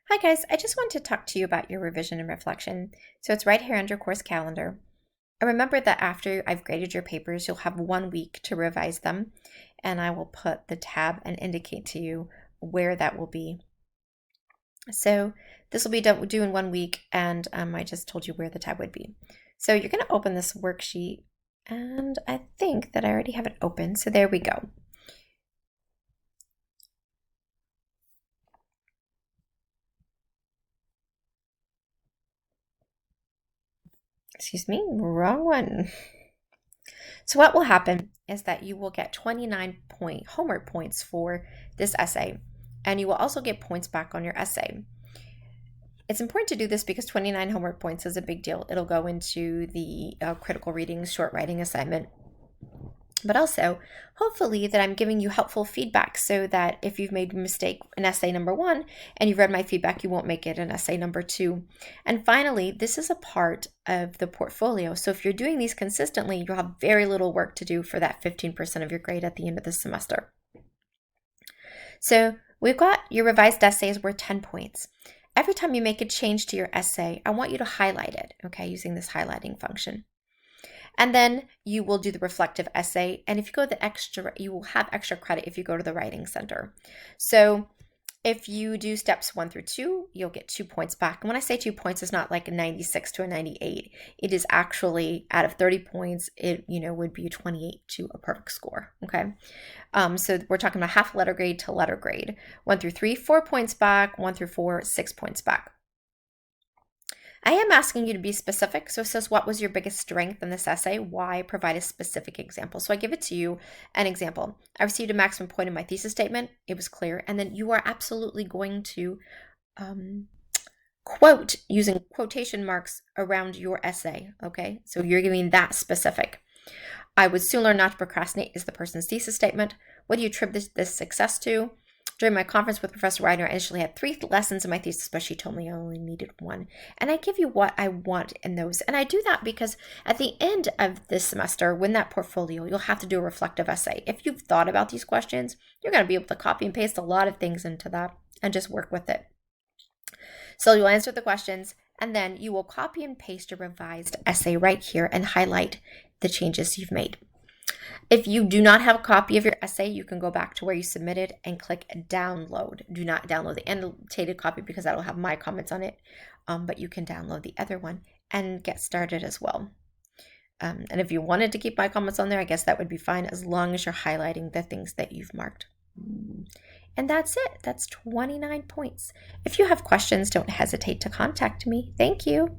Hi guys, I just want to talk to you about your revision and reflection. So it's right here under course calendar. And remember that after I've graded your papers, you'll have 1 week to revise them. And I will put the tab and indicate to you where that will be. So this will be due in 1 week, and I just told you where the tab would be. So you're going to open this worksheet, and I think that I already have it open. So there we go. Excuse me, wrong one. So what will happen is that you will get 29 homework points for this essay, and you will also get points back on your essay. It's important to do this because 29 homework points is a big deal. It'll go into the critical reading short writing assignment. But also, hopefully that I'm giving you helpful feedback so that if you've made a mistake in essay number 1 and you've read my feedback, you won't make it in essay number 2. And finally, this is a part of the portfolio. So if you're doing these consistently, you'll have very little work to do for that 15% of your grade at the end of the semester. So we've got your revised essays worth 10 points. Every time you make a change to your essay, I want you to highlight it, okay, using this highlighting function. And then you will do the reflective essay. And if you go the extra, you will have extra credit if you go to the writing center. So if you do steps 1 through 2, you'll get 2 points back. And when I say 2 points, it's not like a 96 to a 98. It is actually out of 30 points, it would be a 28 to a perfect score. Okay. So we're talking about half letter grade to letter grade. 1 through 3, 4 points back. 1 through 4, 6 points back. I am asking you to be specific. So it says, what was your biggest strength in this essay? Why? Provide a specific example. So I give it to you an example. I received a maximum point in my thesis statement. It was clear. And then you are absolutely going to quote using quotation marks around your essay. Okay. So you're giving that specific. I would soon learn not to procrastinate is the person's thesis statement. What do you attribute this success to? During my conference with Professor Widener, I initially had 3 lessons in my thesis, but she told me I only needed 1. And I give you what I want in those. And I do that because at the end of this semester, when that portfolio, you'll have to do a reflective essay. If you've thought about these questions, you're going to be able to copy and paste a lot of things into that and just work with it. So you'll answer the questions, and then you will copy and paste your revised essay right here and highlight the changes you've made. If you do not have a copy of your essay, you can go back to where you submitted and click download. Do not download the annotated copy because that'll have my comments on it, but you can download the other one and get started as well. And if you wanted to keep my comments on there, I guess that would be fine as long as you're highlighting the things that you've marked. And that's it. That's 29 points. If you have questions, don't hesitate to contact me. Thank you.